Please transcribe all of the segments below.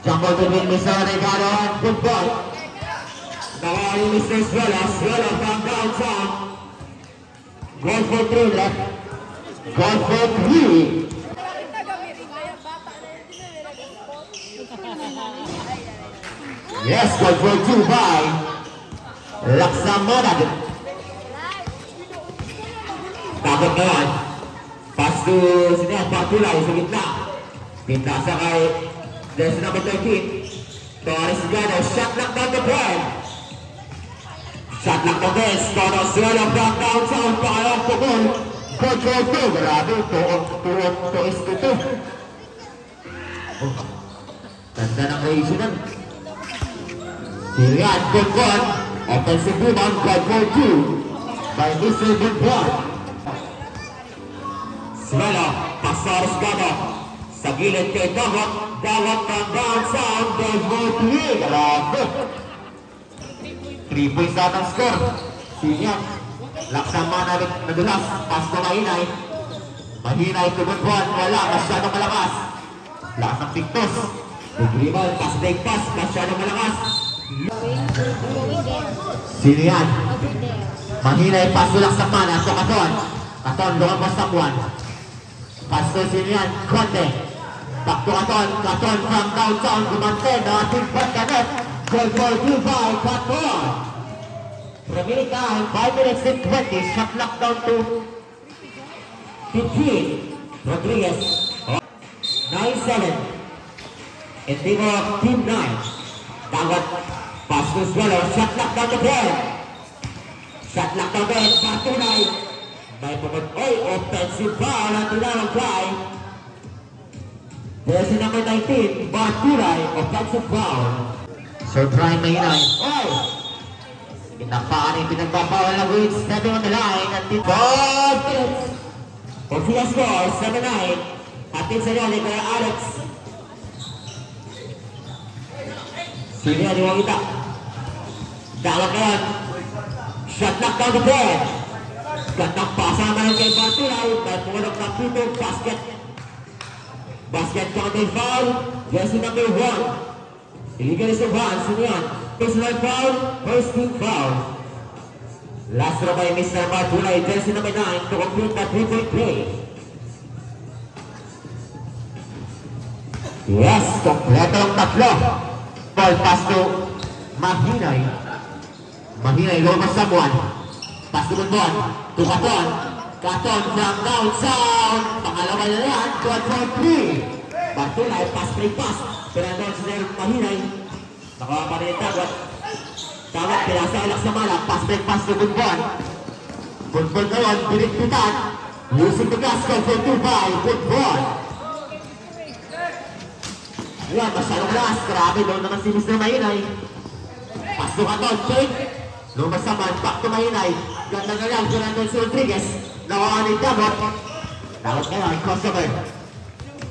Jumble between Mr. Ricardo and football. Now Mr. Swella from downtown. Goal for 3 left. Goal for 3. Yes, goal for 2 by Laksamana. Dapat ngayon. Pass to sini Patulay sa gitna. Pinta sa kay there's number 13. Torres Gano, shot lock down the point. Shot lock down this. Torres Gano from downtown. Parang to goal. Goal for 2. Grabe, 2-2. Tanda ng reason nun. Sirian, good one. Offensive rebound, goal for 2 by Mr. Goodball. Swella, Pasaros Gano. Sa gilid kay Dawat ng downtown, goal for 3. Grabe. 3 points na ang score. Sirian, Laksamana nadulas. Pass na Mahinay. Mahinay to Goodball. Wala, masyadong malakas. Lakas ng Pictos. Good rebound, pass break pass. Masyadong malakas. Sirian. Mahinay, pass to Laksamana. So Katon, lumabas sa buwan. Pass to Sirian, Conte. Back to Katon from downtown. Gumante na ating pagkanet. Goal for 2 by Katon. Remaining time, 5 minutes and 20. Shot lock down to 15. Rodriguez. 9-7. In favor of Team 9. Dawat. Pass to Swallow. Shot lock down the point. Shot lock down the point. Patulay. May pumuntoy. Offensive foul. At tinawag fly. Jersey number 19. Patulay. Offensive foul. Sir Brian Maynay. Oy! Pinapaan yung pinagbabawal na Wade. Stepping on the line. At dito. 5 minutes. Portia score. 7-9. Atin sa niya ni Kuya Alex. Sini ada orang kita. Dalakan. Shot knock down the ball. Gandang pasangan kay Patulay. Dan pumunok ng tutup basket. Basket counter foul. Jersey number 1. Illegal is the van. Sini yan. Personal foul. First team foul. Last throw by Mr. Patulay. Jersey number 9 to complete the 3-point play. Yes, kompleto ang tatlo. Ball pass to Mahinay. Mahinay, lumabas sa buwan. Pass to Bunbuan. To Katon. Katon from downtown. Pangalawa na yan. 12-3. Patulay, pass play pass. Pero doon si Mahinay. Nakawa rin yung Dawat. Dawat, pinasa alak sa mala. Pass play pass to Bunbuan. Bunbuan ngayon, binigpitan. Using the gas call for 2 by Bunbuan. Ayan, masyadong last. Grabe, doon naman si Mr. Mahinay. Pass to Katon, shake. Lumabas naman, back to Mahinay. Ganda na lang, Fernando si Rodriguez. Nakuha ni Dawat. Dawat ngayon, crossover.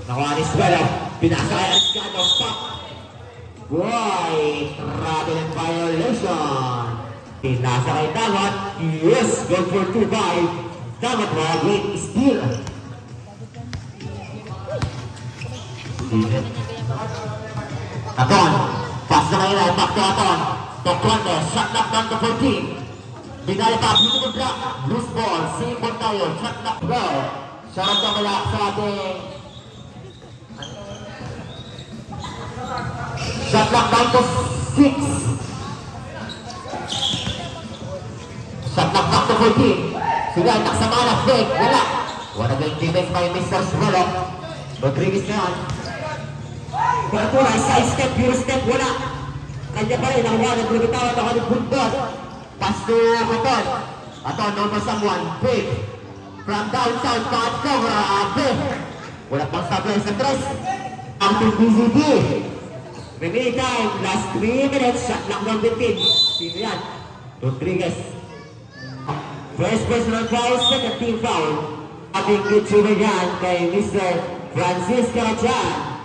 Nakuha ni Swallow. Pinasa kaya Gano, stop. Boy, grabe ng violation. Pinasa kay Dawat. Yes, goal for 2 by Dawat. Great steal. Katon, pass na Mahinay, back to Katon. To Conde, shot knock down to 14. Binay pa, beautiful block, loose ball, simple tayo, shot knock down. Shot knock mula sa ating shot knock down to 6. Shot knock down to 14. Sige, naksamana, fake, wala. Wala gawing defense by Mr. Swallow. Rodriguez na yan. Patulay, side step, pure step, wala. Kanya pa rin, ang wala, nagbitawan ako ng Bunbuan. Pass to Katon. Katon, number someone, big. From downtown, Pat Cobra, big. Wala pang supply sa tres. Ang PBZD. Remaining time, last 3 minutes, shot lang ng 15. Sino yan? Rodriguez. First personal foul, second team foul. Ating kitsunan yan kay Mr. Francis Carachan.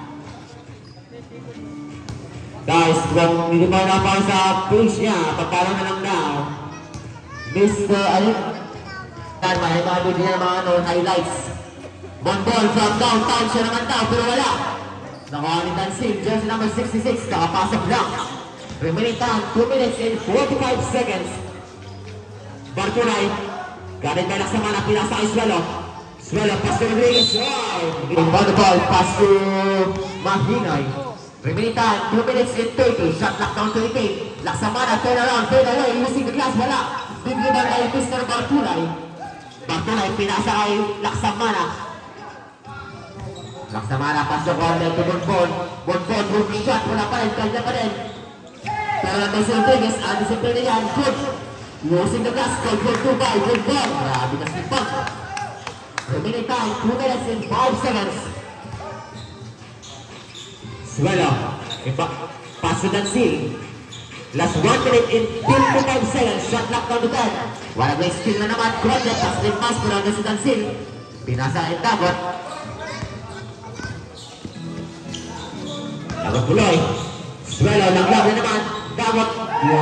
Guys, kung hindi pa napang sa page niya, pagkala na lang daw. Mr. Alip. May mga highlights. Bonbon from downtown siya naman daw, pero wala. Nakuha ni Dansil, jersey number 66, nakapasok lang. Remaining time, 2 minutes and 45 seconds. Bartolay, galing na sa mana, pinasa kay Swelo. Swelo, pass to Rodriguez, right! Inbound the ball, pass to Mahinay. Remaining time, 2 minutes and 30, shot lock down to 18. Laksamana, turn around, turn away, using the glass, wala. Big rebound kay Mr. Bartolay. Bartolay, pinasa kay Laksamana. Laksamana, pass to corner to Bonbon. Bonbon, moving shot, wala pa rin, kanya pa rin. Pero natin si Rodriguez, discipline yan, good. Using the glass, call for 2 by Bonbon. Grabe na sipag. Remaining time, 2 minutes and 5 seconds. Swelo, pass to Dansil. Last 1 minute and 55 seconds, shot lock down to 10. Wala may skill na naman, Crowder, pass rin pass, pero hanggang si Dansil. Pinasa ang Dagot. Dagot Puloy. Swelo, langlaw na naman. Dagot,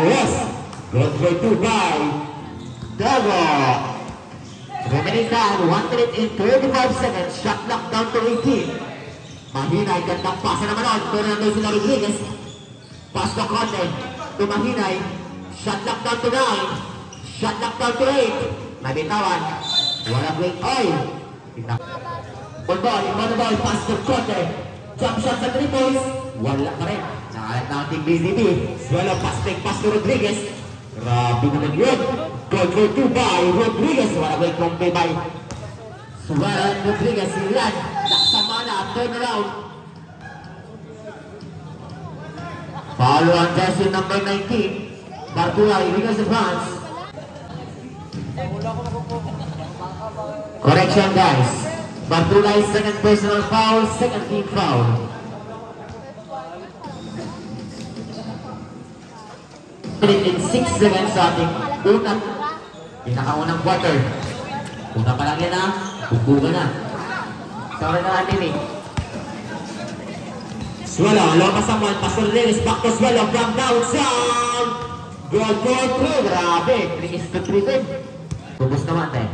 yes. Good for 2 by Dagot. Remaining time, 1 minute and 35 seconds, shot lock down to 18. Mahinay, gandang pasa naman on, pero nandun sila Rodriguez. Pass to Conde, to Mahinay. Shot lock down to 9. Shot lock down to 8. Nabitawan. Wala break oil. Ball, pass to Conde. Jump shot sa 3 points. Wala pa rin. Nakalat na ang team BZB. Swelo, pass to Rodriguez. Grabe naman yun. Goal for 2 by Rodriguez. Wala break from by Swelo and Rodriguez. Ilan. Laksamana, turn around. Foul on jersey number 19. Bartolay, Rigas advance. Correction guys. Bartolay, second personal foul, second team foul. In 6 seconds sa ating pinakaunang quarter. Una pa lang yan na, bubuga na. Sorry na natin eh. Swelo, lopas ang one, pass to Rodriguez, back to Swelo, from downtown. Goal for 2, grabe, 3-3 Tubos naman eh.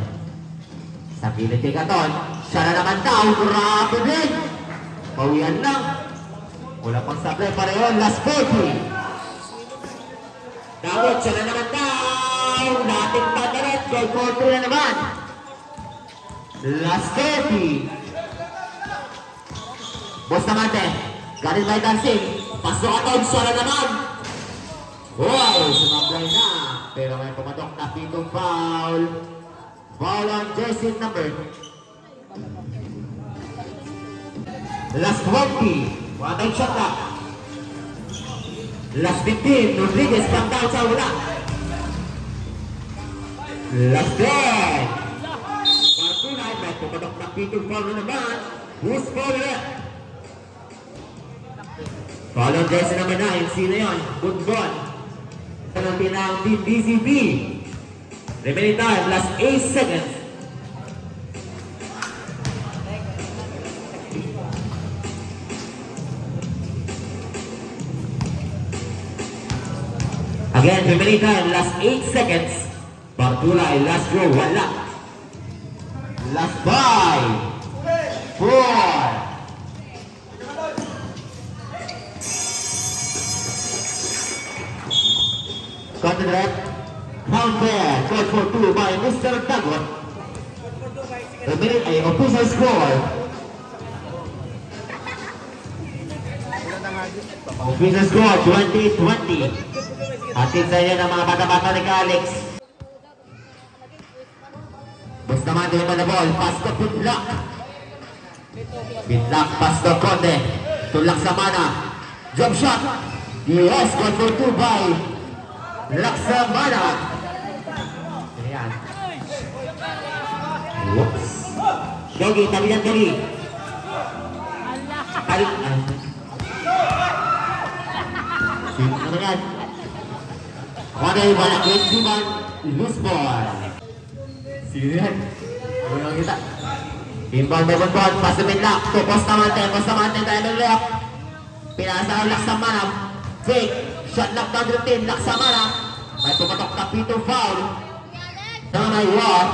Sa kilid kay Katon, siya na naman daw, grabe din. Pawian lang. Wala pang sablay, pareho, last 40. Dawit, siya na naman daw, nating pataret, goal for 3 na naman. Last 30. Bustamante, galing by Dansil, paso Katon, siya na naman. Wow, sumablay na, pero may pumatok na pitong foul. Foul on jersey number. Last 20, wala tayong shot na. Last 15, Rodriguez from down sa wala. Last 10. Bartolay, may pumatok na pitong foul na naman. Who's foul ulit? Foul on jersey number 9, sino yun? Good ball. Ang pinang team BZB. Remaining time, last 8 seconds. Again, remaining time, last 8 seconds. Bartolay, last row, wala. Last 5, 4. Counter, call for 2 by Mr. Dagot. The minute ay official score. Official score 20-20. Atin sa inyo ng mga bata-bata ni Alex. Bustamante naman na ball, pass to Pitlock. Pitlock, pass to Conde. Tulak sa mana. Jump shot. Yes, call for 2 by Laksamana. Ayan. Whoops. Yogi, tabi yan dali. Sino naman yan? Kung ano yung balak yung siman, loose ball. Sino yan? Ano yung kita? Inbound by Bonbon, pass to Pitlock. To Bustamante, diamond left. Pinasa ang Laksamana. Fake. Shot lock down to 10, Laksamana. May pumatok na pitong foul. Down ay walk.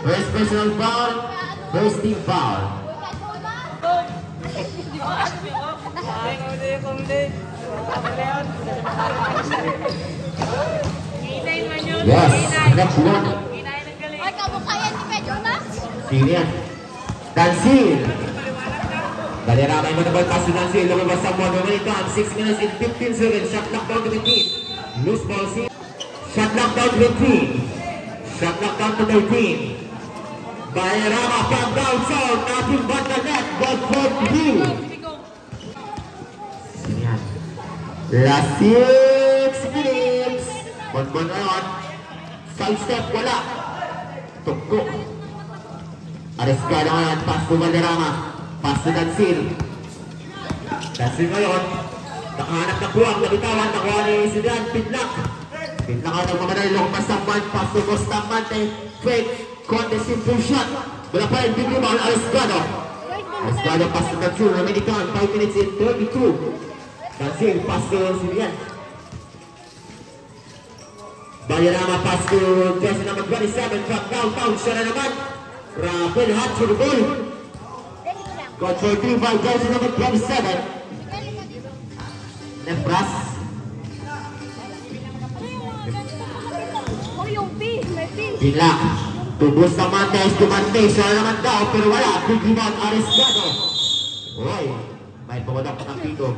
First personal foul, first team foul. Yes, next one. Ay, kabukayan ni Pedro na? Sino yan? Dansil. Balirama yung manabal pass to Dansil. Lumabas sa mo. Normally time. 6 minutes and 15 seconds. Shot knock down to the team. Loose ball. Shot knock down to the team. Shot knock down to the team. Balirama from down south. Nothing but the net. Ball for you. Sino yan? Last 6 minutes. Bonbon ngayon. Side step. Wala. Tukko. Areskado ngayon. Pass to Balirama. Pass to Dansil. Dansil ngayon. Nakahanap na buwang. Nabitawan. Nakuha ni Sidan. Pinlock. Pinlock ang nagmamanay. Lumabas sa man. Pass to Bustamante. Fake. Conte simple shot. Wala pa rin. Big rebound. Areskado. Areskado pass to Dansil. Remaining time. 5 minutes and 32. Dansil. Pass to Sidan. Balirama pass to jersey number 27 from downtown. Siya na naman. Rapid hot to the goal. Got for 3 by jersey number 27. Nebras. Oh, yung P. May P. Pinlock. Tubos sa Mantes. Tumante. Siya na naman daw. Pero wala. Big rebound. Areskado. Uy. May pumadok ng pito.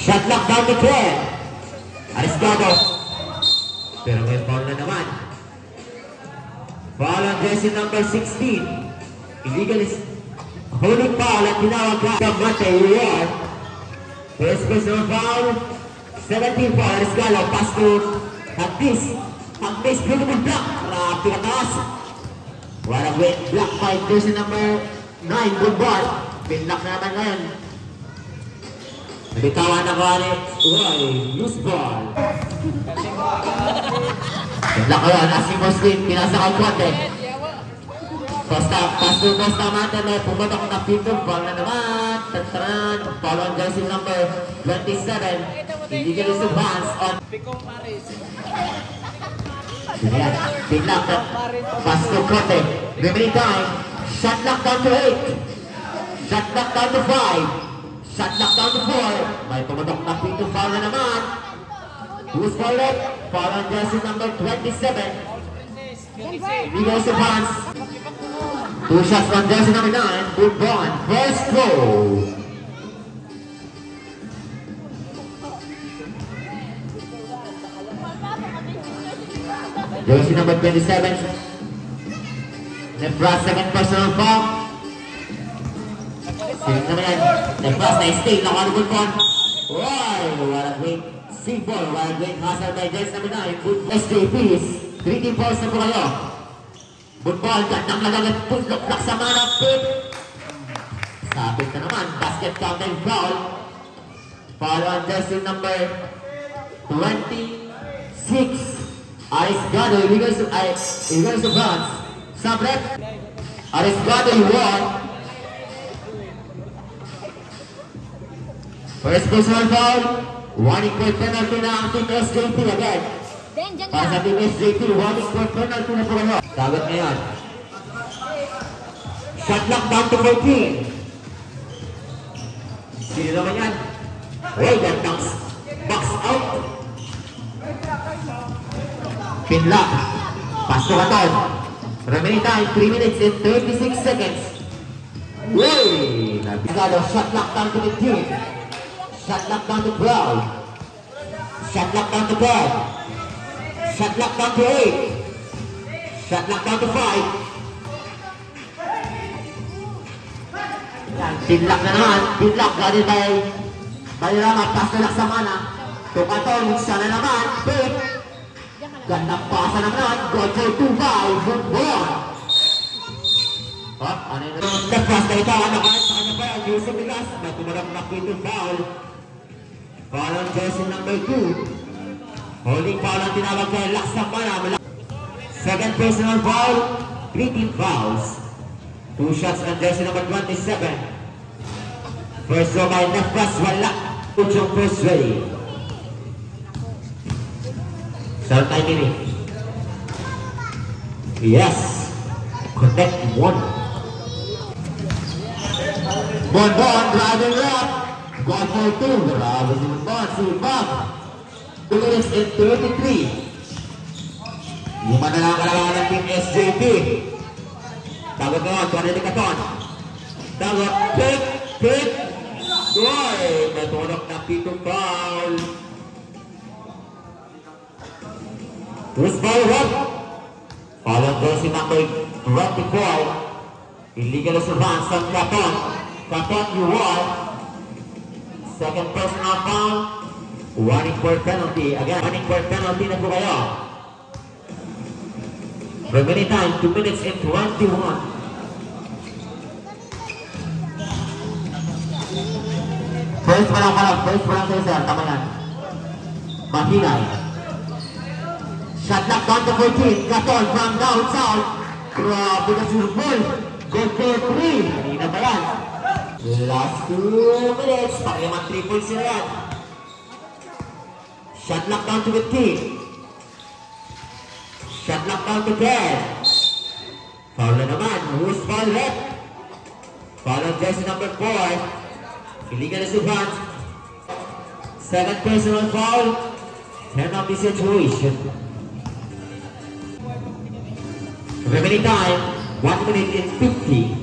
Shot lock down to 12. Areskado. Pero may foul na naman. Foul on jersey number 16. Illegal is holding foul at tinawag ka sa Mate Reward. First personal foul. 17 foul. Areskado. Pass to Hagdis. Hagdis. Beautiful block. Pinataas. What a great block by jersey number 9. Good ball. Pinlock na naman ngayon. Nabitawan na ko ni Roy, loose ball. Pinlock ko yun, asing Muslim, pinasa kay Conte. Pass to Bustamante, may pumatok na pitong ball na naman. Tantaran, foul on jersey number 27. Illegal is advance on Pinlock, pass to Conte. Remaining time, shot lock down to 8. Shot lock down to 5. Shot knock down to 4. May pumadok na pito foul na naman. Who's foul it? Foul on jersey number 27. Legal advance. 2 shots on jersey number 9. Good ball. First goal. Jersey number 27. Nebras second personal foul. Sino naman yan? Nebras na stay. Nakalubon po. Wow! What a great C-ball. What a great hustle by jersey number 9. Good SJPs. 3 team balls na po kayo. Good ball. Gandang lagagat. Putlok sa mana. Pit. Sabit na naman. Basket counter foul. Foul on jersey number 26. Areskado. Illegal to bronze. Sublet. Areskado you won. First personal foul, 1 equal penalty na ang team SJP agad. Para sa team SJP, 1 equal penalty na po kayo. Sagot ngayon. Shot lock down to 14. Sino naman yan? Well, that knocks box out. Pinlock. Pass to Katon. Remaining time, 3 minutes and 36 seconds. Way! Nabigado, shot lock down to 15. Shot lock down to 12. Shot lock down to 12. Shot lock down to 8. Shot lock down to 5. Pinlock na naman. Pinlock guarded by Balirama. Pass na lang sa mana. Tukaton. Siya na naman. Pick. Gandang pasa na naman. Goal for 2 foul. Good ball. Ano yun? Nagpas na ito. Ano kahit sa kanya pa? Yusuf Bigas. May tumarang nakitong foul. Foul on jersey number 2. Holding foul ang tinawag kay Laksapana. Second personal foul. 3 team fouls. 2 shots on jersey number 27. First row by Nefras. Wala. Ujong first ready. Start time ini. Yes. Connect one. Bon driving left. Got for two. Grabe si Bon. Si Bob. 2 minutes and 33. Lima na lang kalabangan ng Team SJP. Tagot na. Tuwan na Katon. Tagot. Pick. Goy. Natulog na pitong foul. Who's foul up? Foul on jersey number 24. Illegal surveillance from Katon. Katon, you are. Second personal foul. Running for penalty. Again, running for penalty na po kayo. Remaining time, 2 minutes and 21. First pa lang sa'yo, sir. Tama yan. Mahinay. Shot lock down to 14. Katon from down south. Grabe na si Rupol. Good for 3. Kanina ba yan? Last 2 minutes. Pakilaman 3 points na yan. Shot lock down to 15. Shot lock down to 10. Foul na naman. Who's foul left? Foul on jersey number 4. Illegal na subhans. Second personal foul. 10 of the situation. Remaining time, 1 minute and 50.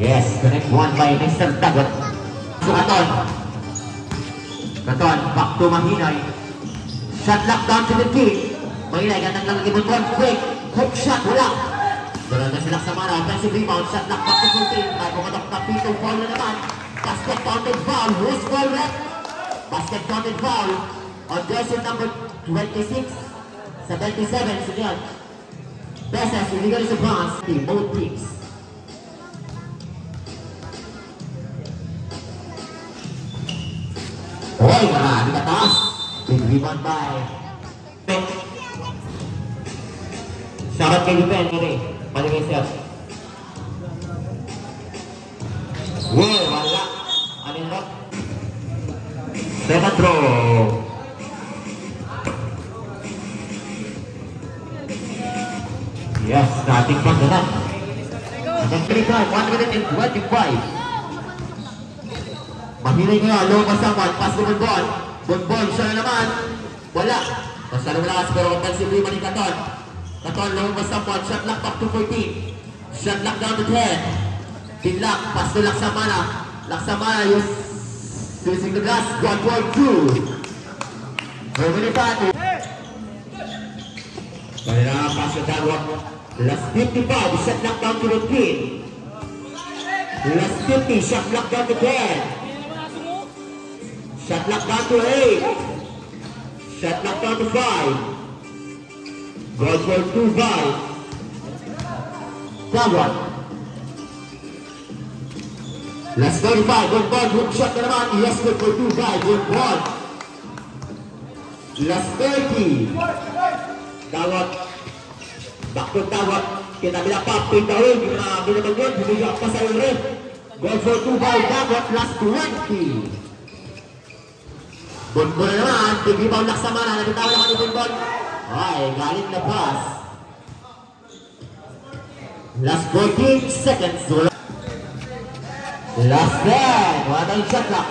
Yes, connect one by Mr. Tagot. So Katon, back to Mahinay. Shot lock down to the team. Mahinay, gandang lang ang ibon. Quick, hook shot, wala. Doon na sila sa mana. Offensive rebound, shot lock back to 14. May pumatok na pitong foul na naman. Basket counted foul. Who's foul left? Basket counted foul on jersey number 26. Sa 27, sunod. Besas, illegal sa bronze. Both teams. Hoy, marami ka taas. Big rebound by Pek. Sabat kay Lupen, Mire. Maligay siya. Wow, wala. Ano yun ba? Second throw. Yes, starting from the net. Against 1 minute and 25. Mahinay nga, low pa someone, pass to Bonbon. Bonbon, siya na naman. Wala. Basta na wala kasi pero offensive rebound ni Katon. Katon, low pa someone, shot lock back to 14. Shot lock down to 10. Pin lock, pass to Laksamana. Laksamana, using the glass, got 1-2. Remaining time. Kanina pass to Tagwak. Last 55, shot lock down to 15. Last 50, shot lock down to 10. Shot lock down to 8. Shot lock down to 5. Goal for 2-5. Tagwak. Last 35, good ball, hook shot na naman. Yes, good for 2-5, good ball. Last 30. Tagwak. Back to Tagwak. Kinabila pa, pintawin. Yung mga binabag yun, bumigak pa sa yung rin. Goal for 2-5, Tagwak. Last 20. Bonbon na naman, tig-rebound Laksamana, nagkitawa naman ni Bonbon. Ay, galing na pass. Last 14 seconds. Last 10, wala tayong shot clock.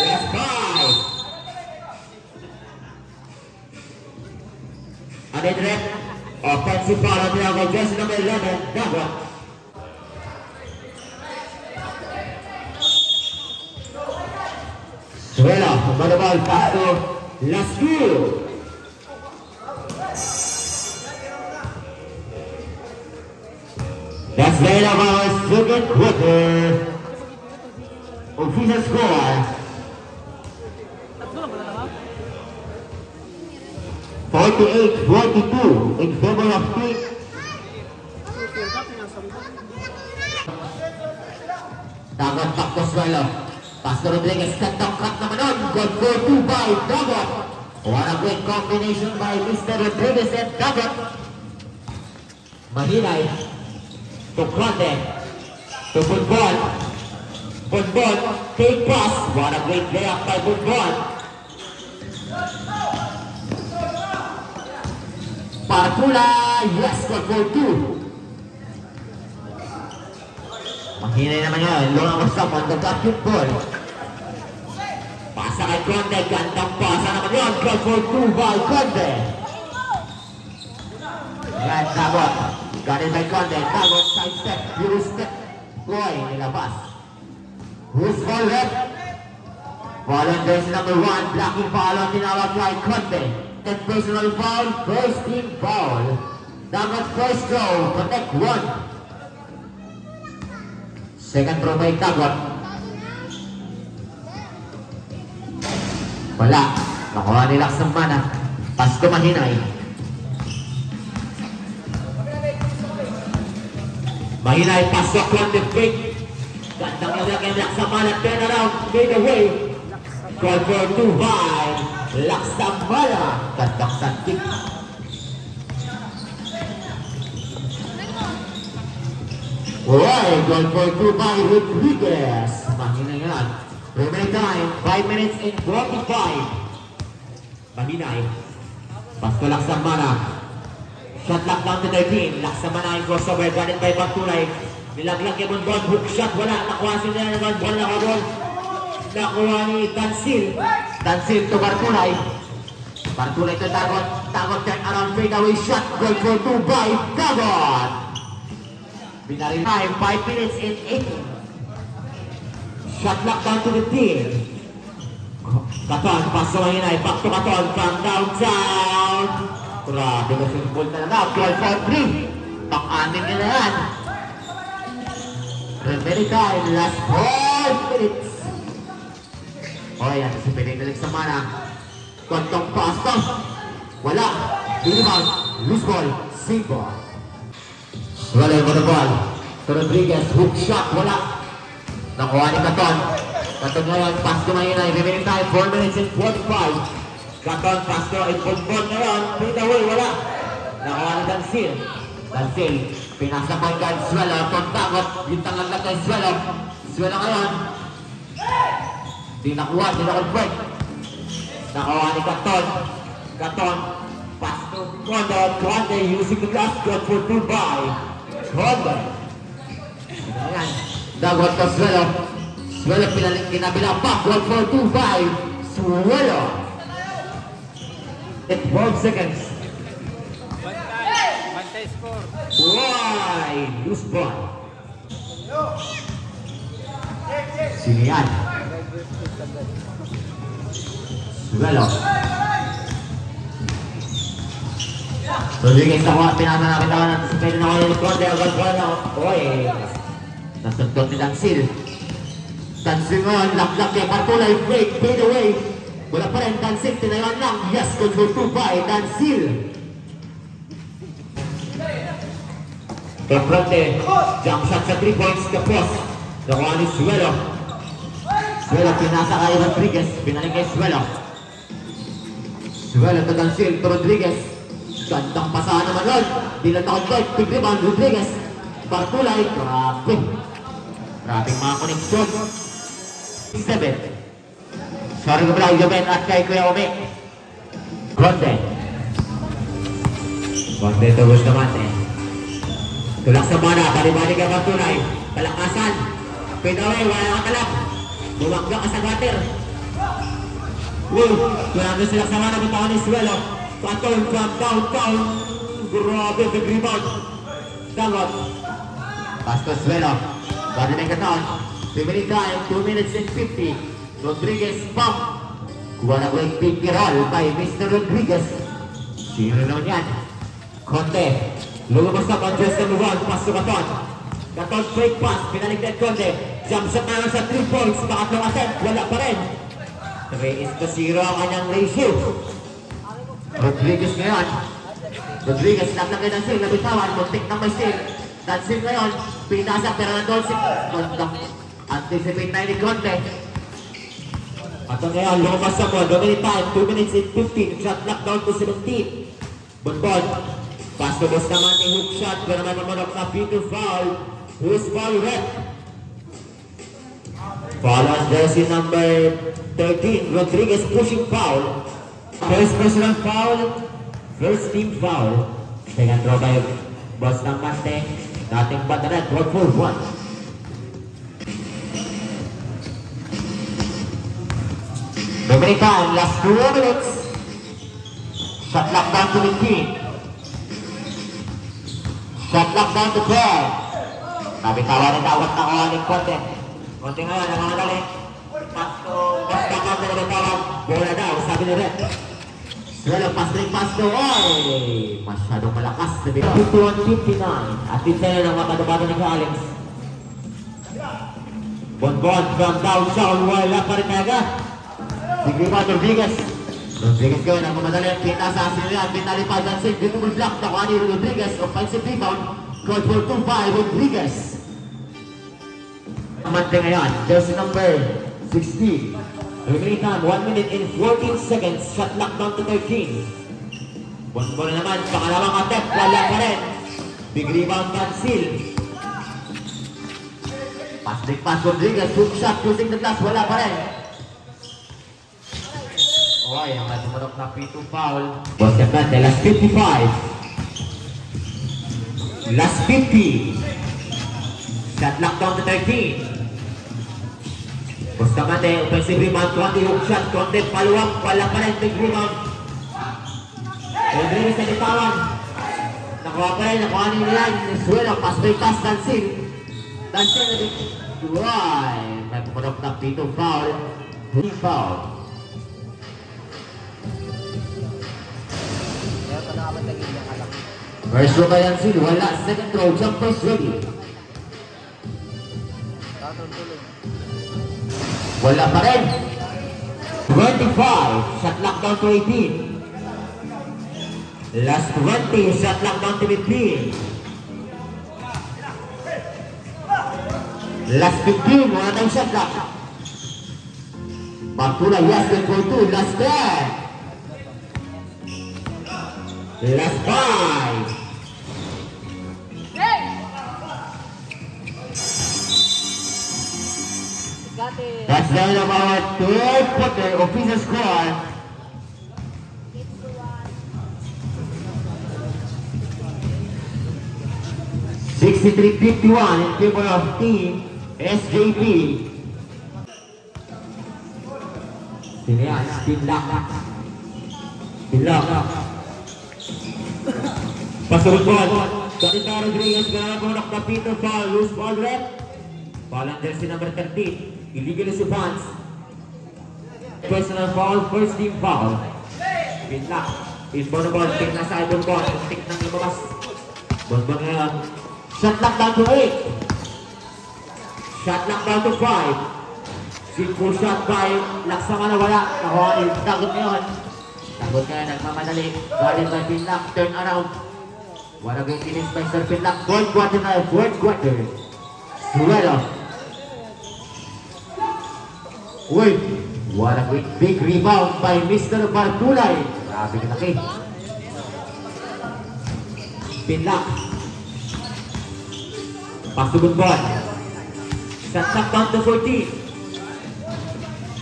Last 5. Anidret, offensive foul on the jersey number 11, Tagwak. Suela, Madabal, pass to Lascure. That's the end of our second quarter. Official score 48-42 in favor of Team. Dagot back to Suelo. Pastor Rodriguez, cut naman nun. Good for 2 by Dagot. What a great combination by Mr. Rodriguez and Dagot. Mahinay to Conde, to Bonbon. Bonbon, fake pass. What a great layup by Bonbon. Partula, yes, goal for 2. Mahinay naman yun. Long ang someone that got yung ball. Pasa kay Conde. Gandang pasa naman yun. Goal for 2 by Conde. Yan, Tagot. Got it by Conde. Tagot, side step. Beauty step. Ploy, nilabas. Who's ball left? Ball on jersey number 1. Blocking foul on tinawag kay Conde. 10 personal foul. First team foul. Tagot first goal. Connect 1. Second throw by Tagot. Wala. Nakuha ni Lax ng mana. Pas ko Mahinay. Mahinay, pasok on the fake. Gandang lalaki ng Lax ng mana. Turn around, made away. Call for 2 by Lax ng mana. Gandang santik. Alright, goal for 2 by Rodriguez. Mahinay yan. Remaining time, 5 minutes and 45. Mahinay. Pasto Laksamana. Shot lock down to 13. Laksamana in crossover. Got it by Pagtulay. Nilaglag yung Bonbon. Hook shot. Wala. Nakuha sila ng Bonbon. Nakuha ni Tansil. Tansil to Pagtulay. Pagtulay to Tagot. Tagot turn around fadeaway shot. Goal for 2 by Tagot. Binari time, 5 minutes and 8. Shot lock down to the team. Katon, pass to Mahinay. Back to Katon from downtown. Grabe na simbol talaga. 12 for 3. Pang-anim nila yan. Remaining time, last 4 minutes. O yan, si Pinagdalig sa mana. Kontong pass to. Wala. Rebound, loose ball, save ball. Wala yung ball. To Rodriguez, hook shot, wala. Nakuha ni Katon. Katon ngayon, pass to Mahinay. Remaining time, 4 minutes and 45. Katon, pass to Bonbon ngayon. Fade away, wala. Nakuha ni Dansil. Dansil, pinasa pa yung guard. Swelo, Tagot. Yung tangang lang kay Swelo. Swelo ngayon. Di nakuha, di na-convert. Nakuha ni Katon. Katon, pass to Conde. Conde using the glass gun for 2 by Conde. Ayan. Dagot to Swelo. Swelo kinabilang back. Goal for 2 by Swelo. In 12 seconds. Bantay score. Why? Loose ball. Sinian. Swelo. Rodriguez nakuha. Pinasa na kita ng pwede na kayo ng Conde. Agad ball na. Oy. Nasundot ni Dansil. Dansil ngayon, lock kay Partulay, break, fade away. Wala pa rin, Dansil, tinayon lang. Yes, goal for 2 by Dansil. Pagprante, jump shot sa 3 points, kapos. Nakuha ni Swelo. Swelo, pinasa kay Rodriguez, pinaling kay Swelo. Swelo to Dansil, to Rodriguez. Gandang pasahan naman yun. Di lang nakon-guard, big rebound, Rodriguez. Partulay, grabe. Grabing mga koneksyon. 7. Sorry ko pala, Joven at kay Kuya Ome. Conde. Conde tubos naman eh. Tulak sa mana, bali-bali ka Partulay. Palakasan. Pinaway, wala kakalap. Bumagda ka sa gutter. Tulak sila sa mana, butawan ni Swelo. Katon from downtown. Grabe, big rebound. Tagot. Pass to Swelo. Bali na Katon. 3 minute time, 2 minutes and 50. Rodriguez pump. Kuha na ko yung big roll by Mr. Rodriguez. Sino naman yan? Conde. Lumabas up on just number 1. Pass to Katon. Katon fake pass. Pinaligtad Conde. Jump shot na lang sa 3 points. Pangatlong attempt. Wala pa rin. 3-0 ang kanyang ratio. Rodriguez ngayon. Rodriguez lang kay Dansil. Nabitawan. Muntik na may steal. Dansil ngayon. Pinasa pero nandun si anticipate na ni Conde. At ngayon, lumabas sa ball. Dominate time, 2 minutes and 15. Shot lock down to 17. Bonbon. Pass to boss naman ni hook shot. Pero naman naman na beautiful foul. Who's foul red? Follows jersey number 13, Rodriguez pushing foul. First personal foul, first team foul. Second throw by Boss ng Mante. Dating Bataran, 1-4-1. Remaining time, last 2 minutes. Shot clock down to 15. Shot clock down to 12. Nabitawan ng tawag na kawaling konti. Konti ngayon, nangangagali. Pasto, basta ka na nagtawag. Bola daw, sabi ni Red. Swell, pass ring, pass to. Oy! Masyadong malakas. 51-59. At tinsayo ng mga kadabado ng Alex. Bonbon from downtown. Wala pa rin kaga. Sigriman Rodriguez. Rodriguez ngayon ang mamadali. Kita sa Asilian. Pinalipad ng save. Beautiful block. Nakuha ni Rodriguez. Offensive rebound. Call for 2-5. Rodriguez. Amante ngayon. Jersey number 16. Remaining time, 1 minute and 14 seconds. Shot lock down to 13. Bonbon na naman. Pangalawang attempt. Wala pa rin. Big rebound cancel. Pass break pass Rodriguez. Hook shot using the glass. Wala pa rin. Okay, ang nasumunok na free to foul. Boss Capante, last 55. Last 50. Shot lock down to 13. Boss Capante, offensive rebound. Konti hook shot. Konti paluwang. Wala pa rin. Big rebound. Rodriguez na litawan. Nakuha pa rin. Nakuha nila yan. Swell, pass break pass. Dansil. Dansil na din. Uy, may pumunok na free to foul. Free foul. First row by Dansil, wala. Second row, jumpers ready. Wala pa rin. 25, shot lock down to 18. Last 20, shot lock down to 15. Last 15, wala tayong shot lock. Pagtula, yes, good for 2. Last 10. Last 5. That's the end of our third quarter official score. $63-51 in favor of Team SJP. Sinihan, spin lock. Spin lock. Pasurot ball. Ganita Rodriguez, ganapon na Peter foul. Loose ball rep. Ball on jersey number 13. Illegal is advance. Personal foul, first team foul. Spin lock. Inbound na ball, pick na sa ibon ball. Pick ng lumabas. Bonbon ngayon. Shot lock down to 8. Shot lock down to 5. Simple shot by Laksama na wala. Nakuha ni Tagot ngayon. Tagot ngayon, nagmamadali. Galing by Pinlock, turn around. Wala gayong tinis by Sir Pinlock. Fourth quarter na, fourth quarter. Suwelo. Uy, wala gayong big rebound by Mr. Bartulay. Grabe ka laki. Pinlock. Pasugod ball. Shot lock down to 14.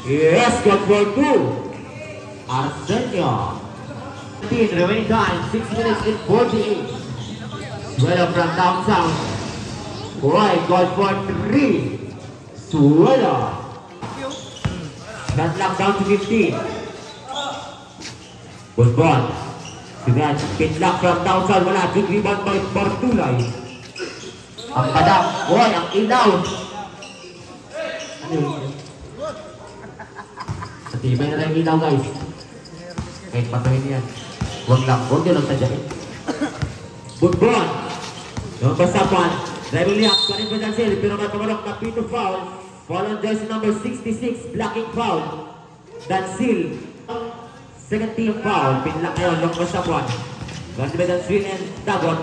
Yes, got for 2. Arsenio. 15, remaining time, 6 minutes and 48. Suelo from downtown. Boy, got for 3. Suelo. Shot lock down to 15. Good ball. Sudan, pin lock from downtown. Wala, good rebound by Bartulay. Ang padang, boy, ang ilaw. Ano yun? Sa tibay na lang yung ilaw, guys. Kahit patuhin yan. Huwag nyo lang sadyain. Budbon. Yung basapan. Driving liak, kanin pa dyan sila. Pero matamarok na Pito foul. Foul on jersey number 66. Blocking foul. Dansil. Second team foul. Pinlock ngayon. Yung basapan. Ganti ba Dansil and Dagon.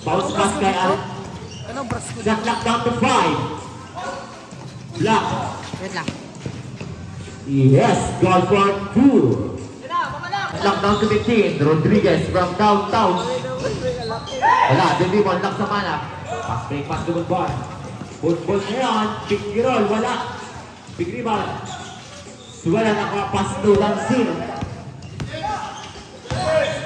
Bounce pass kay Aaron. Shot lock down to 5. Block. Wait lang. Yes, goal for 2. Lock down to 15. Rodriguez from downtown. Wala, hindi mo lock sa mana. Pass break, pass to good ball. Football na yan. Pick and roll, wala. Big rebound. Suwala nakapas to Lansin.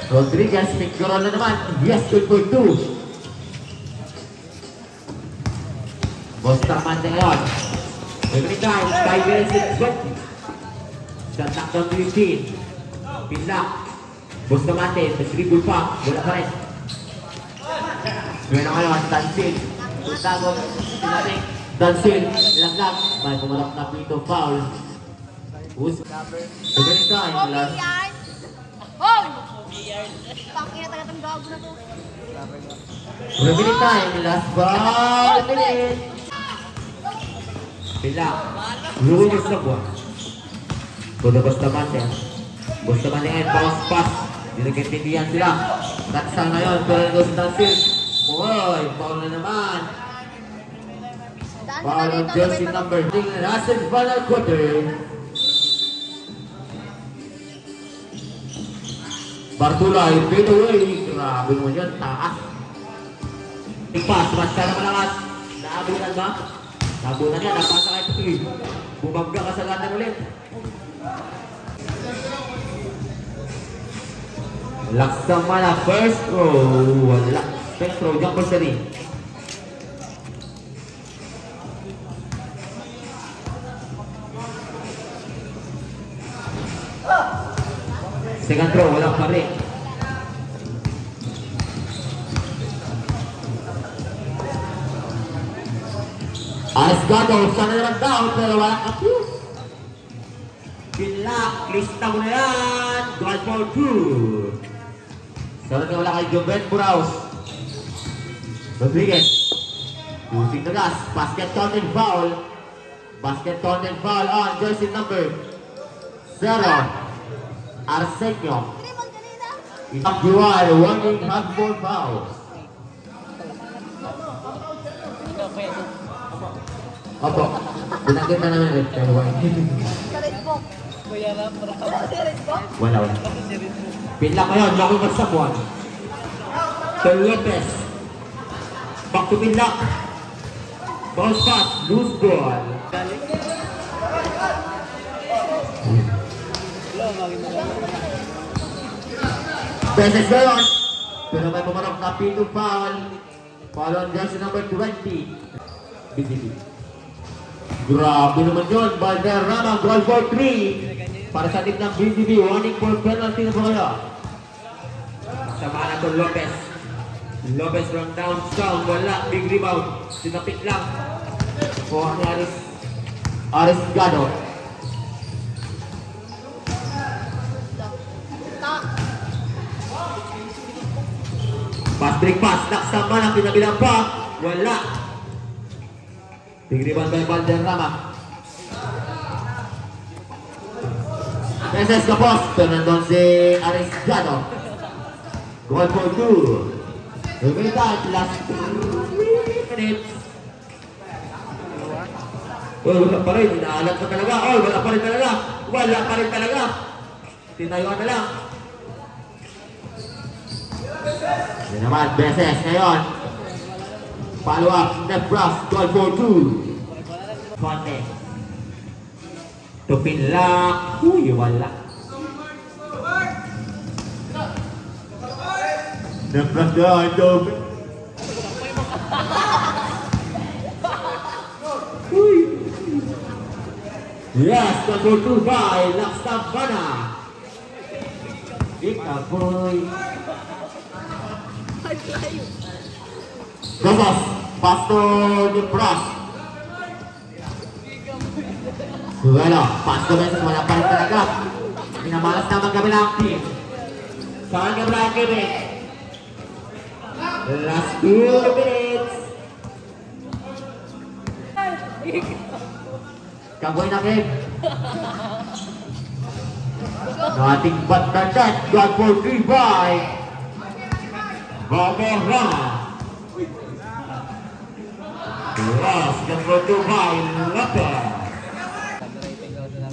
Rodriguez, picture na naman. Yes, good for 2. Bustamante ngayon. Every time, 5 minutes and 20. Shot knockdown to 15. Pinlock. Bustamante, dribble pa. Wala pa rin. Suwala ngayon, Dansin. Utagong, sinating. Dansin, laglag. May pumalak na pito, foul. Every time, last. Hold! Pakina talaga itong gago na to. Every time, last ball, minute. Pinlock. Lumabas na buwan. Todo Bustamante. Bustamante ngayon, bounce pass. Hindi nagkaintindihan sila. Taksa ngayon, pero nagos na sil. Uy, foul na naman. Foul on jersey number 3. Last and final quarter. Bartulay, fade away. Grabe naman yun, taas. Pass, basta naman lakas. Naabunan ba? Naabunan yan, napasa kayo ito. Bumagga ka sa lahat ulit. Laksama na first row. Wala. First row, jumper sa ring. Second row, walang pa rin. Aresgado, sana naman down, pero walang abuse. Pinlock, lista mo na yan. Goal for 2. Sana nga wala kay Joven Buraus. Rodriguez. Using the gas. Basket count and foul. Basket count and foul on jersey number 0. Arsenio. Itak Juan, warning handball foul. Opo, binanggit na namin ulit pero wala. Wala. Pinlock ngayon, Joaquin Magsabuan. Tel Lopez. Back to pinlock. Bounce pass, loose ball. Beses ngayon. Pero may pumarok na pinto foul. Foul on jersey number 20. BGB. Grabe naman yun. Valderrama, goal for 3. Para sa tip ng BGB, warning for penalty na po kayo. Sama na ito Lopez. Lopez from downtown, wala. Big rebound. Sinapit lang. For Aresgado. Pass break pass. Naksama na, pinabilang pa. Wala. Big rebound by Valderrama. Meses kapos. Pero nandun si Aresgado. Goal for 2. Every time, last 3 minutes. Oh, wala pa rin. Inaalat pa talaga. Oh, wala pa rin talaga. Wala pa rin talaga. Tinayuan na lang. Yan naman, Beses ngayon. Follow up, Nebras, goal for 2. Fonte. Tupinlak. Uy, wala. Nebras na, Tupin. Uy. Yes, goal for 2 by Laksabana. Ikapoy. Gomos, Pastor Nebras. Bueno, Pastor Nebras, wala pa rin talaga. Pinamalas naman kami ng team. Saan kami lang kami? Last 2 minutes. Kagoy na game. Nothing but the net. God for 3 by Valderrama. Yes, number 2 by Lopez.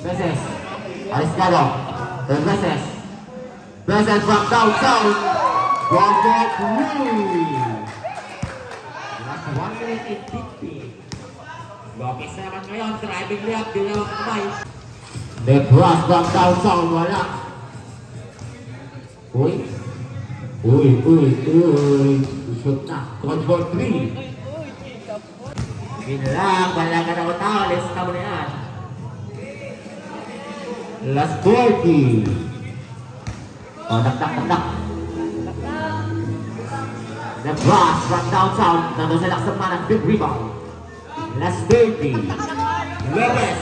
Beses. Aresgado. Beses. Beses from downtown. God for 3. Last 1 minute and 50. Lopez na naman ngayon, driving layup, di naman kamay. The cross from downtown, wala. Uy. Shoot na. Control 3. Binilang, wala ka na tao. Let's come na yan. Last 40. Oh, nak. The cross from downtown. Nandun sa laksaman ng big rebound. Last 30. Lopez.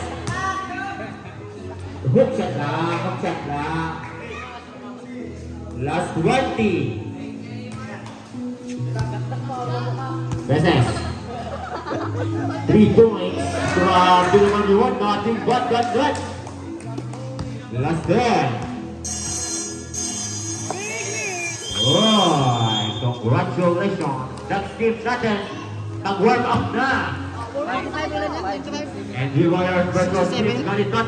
Hook shot lang. Last 20. Beses. 3 points. Grabe naman yun. Nothing but good. Last 10. Oh, congratulations. That team natin nag-work up na. And the Warriors versus Team Galitot.